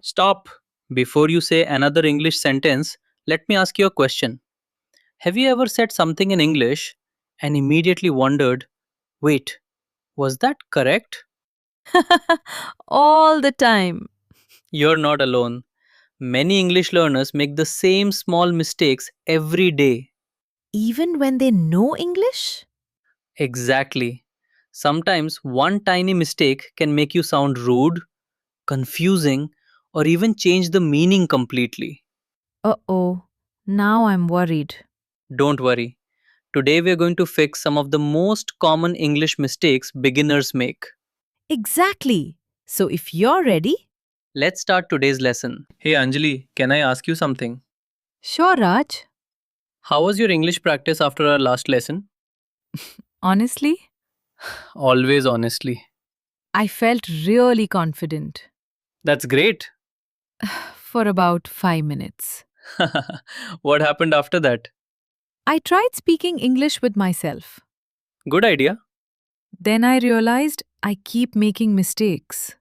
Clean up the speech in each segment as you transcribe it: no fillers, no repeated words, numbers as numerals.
Stop! Before you say another English sentence, let me ask you a question. Have you ever said something in English and immediately wondered, wait, was that correct? All the time. You're not alone. Many English learners make the same small mistakes every day. Even when they know English? Exactly. Sometimes one tiny mistake can make you sound rude, confusing, or even change the meaning completely. Uh oh, now I'm worried. Don't worry. Today we are going to fix some of the most common English mistakes beginners make. Exactly. So if you're ready, Let's start today's lesson. Hey Anjali, can I ask you something? sure, Raj. How was your English practice after our last lesson? Honestly, Always honestly. I felt really confident That's great. for about 5 minutes. What happened after that? I tried speaking English with myself. Good idea. Then I realized I keep making mistakes.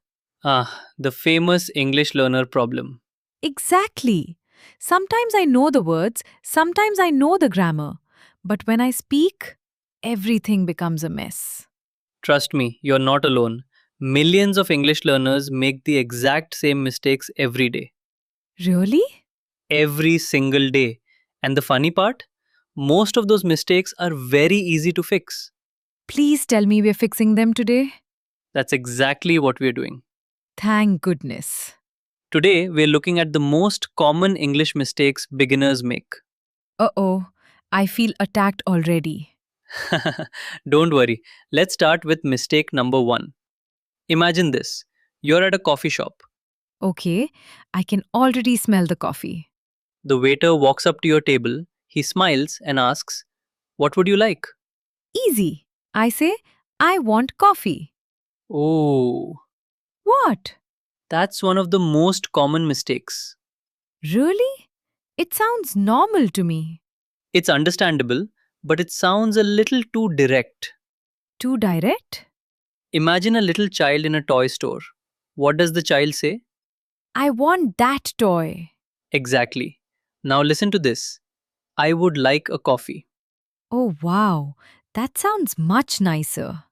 The famous English learner problem. Exactly. Sometimes I know the words, sometimes I know the grammar. But when I speak, everything becomes a mess. Trust me, you're not alone. Millions of English learners make the exact same mistakes every day. Really? Every single day. And the funny part? Most of those mistakes are very easy to fix. Please tell me we're fixing them today. That's exactly what we're doing. Thank goodness. Today, we're looking at the most common English mistakes beginners make. Uh oh, I feel attacked already. Don't worry, let's start with mistake number one. Imagine this, you're at a coffee shop. Okay, I can already smell the coffee. The waiter walks up to your table, he smiles and asks, what would you like? Easy. I say, I want coffee. Oh, What? that's one of the most common mistakes. Really? It sounds normal to me. It's understandable, but it sounds a little too direct. Too direct? Imagine a little child in a toy store. What does the child say? I want that toy. Exactly. Now listen to this. I would like a coffee. Oh wow, that sounds much nicer.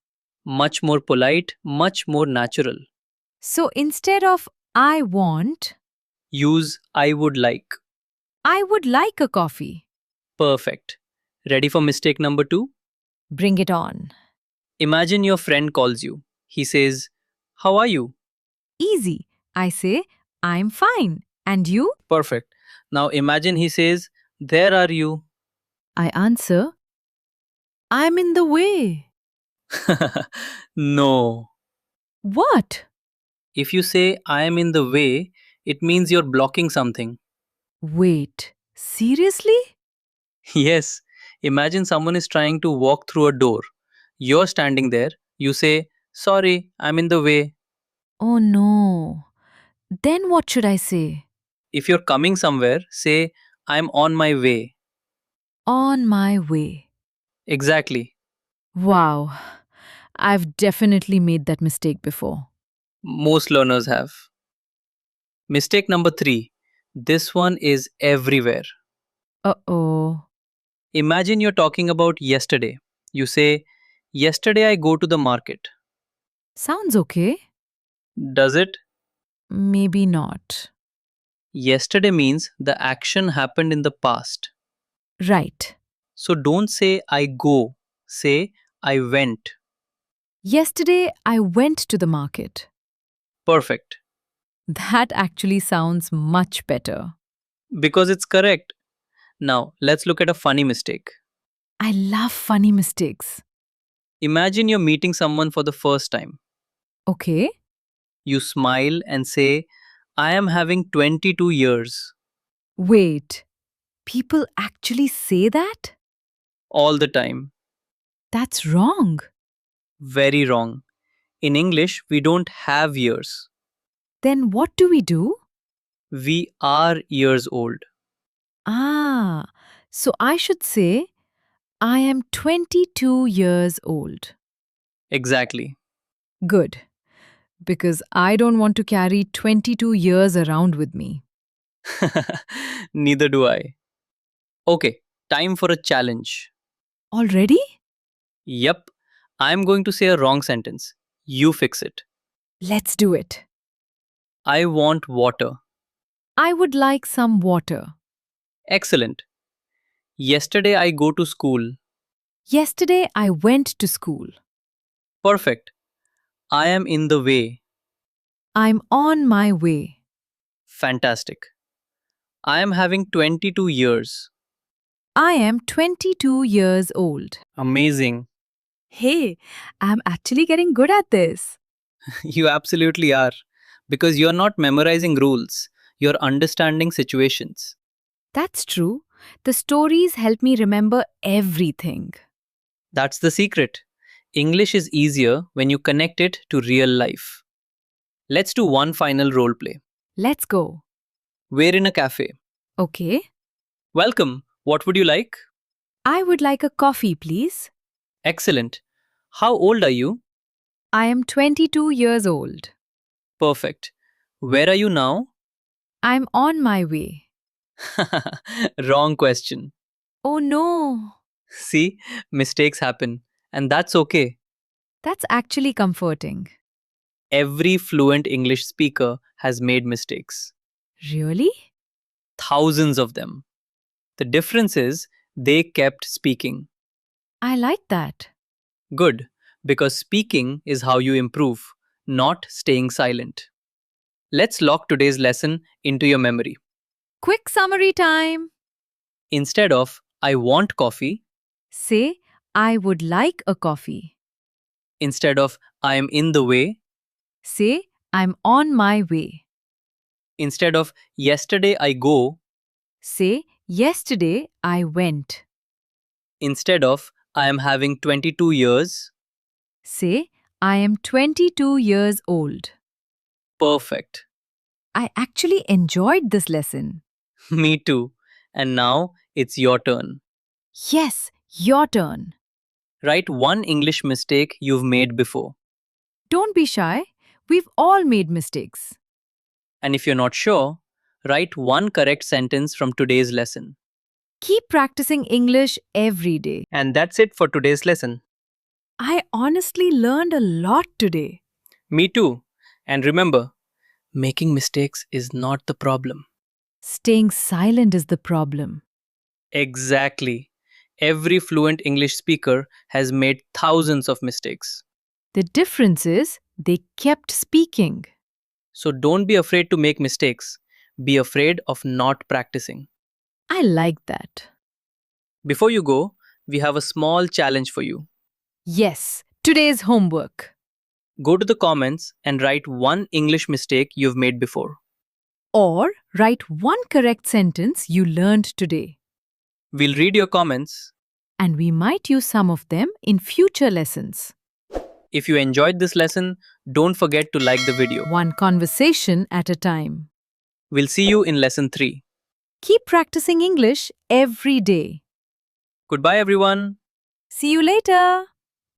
Much more polite, much more natural. So instead of I want, Use I would like. I would like a coffee. Perfect. Ready for mistake number two? Bring it on. Imagine your friend calls you. He says, how are you? Easy. I say, I'm fine. And you? Perfect. Now imagine he says, there are you. I answer, I'm in the way. No. What? If you say I am in the way, it means you're blocking something. Wait, seriously? Yes. Imagine someone is trying to walk through a door. You're standing there. You say, sorry, I'm in the way. Oh no. Then what should I say? If you're coming somewhere, say, I'm on my way. On my way. Exactly. Wow. I've definitely made that mistake before. Most learners have. Mistake number three. This one is everywhere. Uh oh. Imagine you're talking about yesterday. You say, yesterday I go to the market. Sounds okay. Does it? Maybe not. Yesterday means the action happened in the past. Right. So don't say I go, say I went. Yesterday I went to the market. Perfect. That actually sounds much better. Because it's correct. Now, let's look at a funny mistake. I love funny mistakes. Imagine you're meeting someone for the first time. Okay. You smile and say, I am having 22 years. Wait. People actually say that? All the time. That's wrong. Very wrong. In English, we don't have years. Then what do we do? We are years old. Ah, so I should say, I am 22 years old. Exactly. Good. Because I don't want to carry 22 years around with me. Neither do I. Okay, time for a challenge. Already? Yep, I'm going to say a wrong sentence. You fix it. Let's do it. I want water. I would like some water. Excellent. Yesterday I go to school. Yesterday I went to school. Perfect. I am in the way. I'm on my way. Fantastic. I am having 22 years. I am 22 years old. Amazing. Hey, I'm actually getting good at this. You absolutely are. Because you're not memorizing rules, you're understanding situations. That's true. The stories help me remember everything. That's the secret. English is easier when you connect it to real life. Let's do one final role play. Let's go. We're in a cafe. Okay. Welcome. What would you like? I would like a coffee, please. Excellent. How old are you? I am 22 years old. Perfect. Where are you now? I'm on my way. Wrong question. Oh no. See, mistakes happen, and that's okay. That's actually comforting. Every fluent English speaker has made mistakes, Really? thousands of them. The difference is they kept speaking. I like that. Good, because speaking is how you improve, not staying silent. Let's lock today's lesson into your memory. Quick summary time. Instead of I want coffee, Say, I would like a coffee. instead of I am in the way, Say, I'm on my way. instead of yesterday I go, Say, yesterday I went. instead of I am having 22 years. Say, I am 22 years old. Perfect. I actually enjoyed this lesson. Me too. And now it's your turn. Yes, your turn. Write one English mistake you've made before. Don't be shy. We've all made mistakes. And if you're not sure, write one correct sentence from today's lesson. Keep practicing English every day. And that's it for today's lesson. I honestly learned a lot today. Me too. And remember, making mistakes is not the problem. Staying silent is the problem. Exactly. Every fluent English speaker has made thousands of mistakes. The difference is they kept speaking. So don't be afraid to make mistakes. Be afraid of not practicing. I like that. Before you go, we have a small challenge for you. Yes, today's homework. Go to the comments and write one English mistake you've made before. Or write one correct sentence you learned today. We'll read your comments. And we might use some of them in future lessons. If you enjoyed this lesson, don't forget to like the video. One conversation at a time. We'll see you in lesson 3. Keep practicing English every day. Goodbye, everyone. See you later.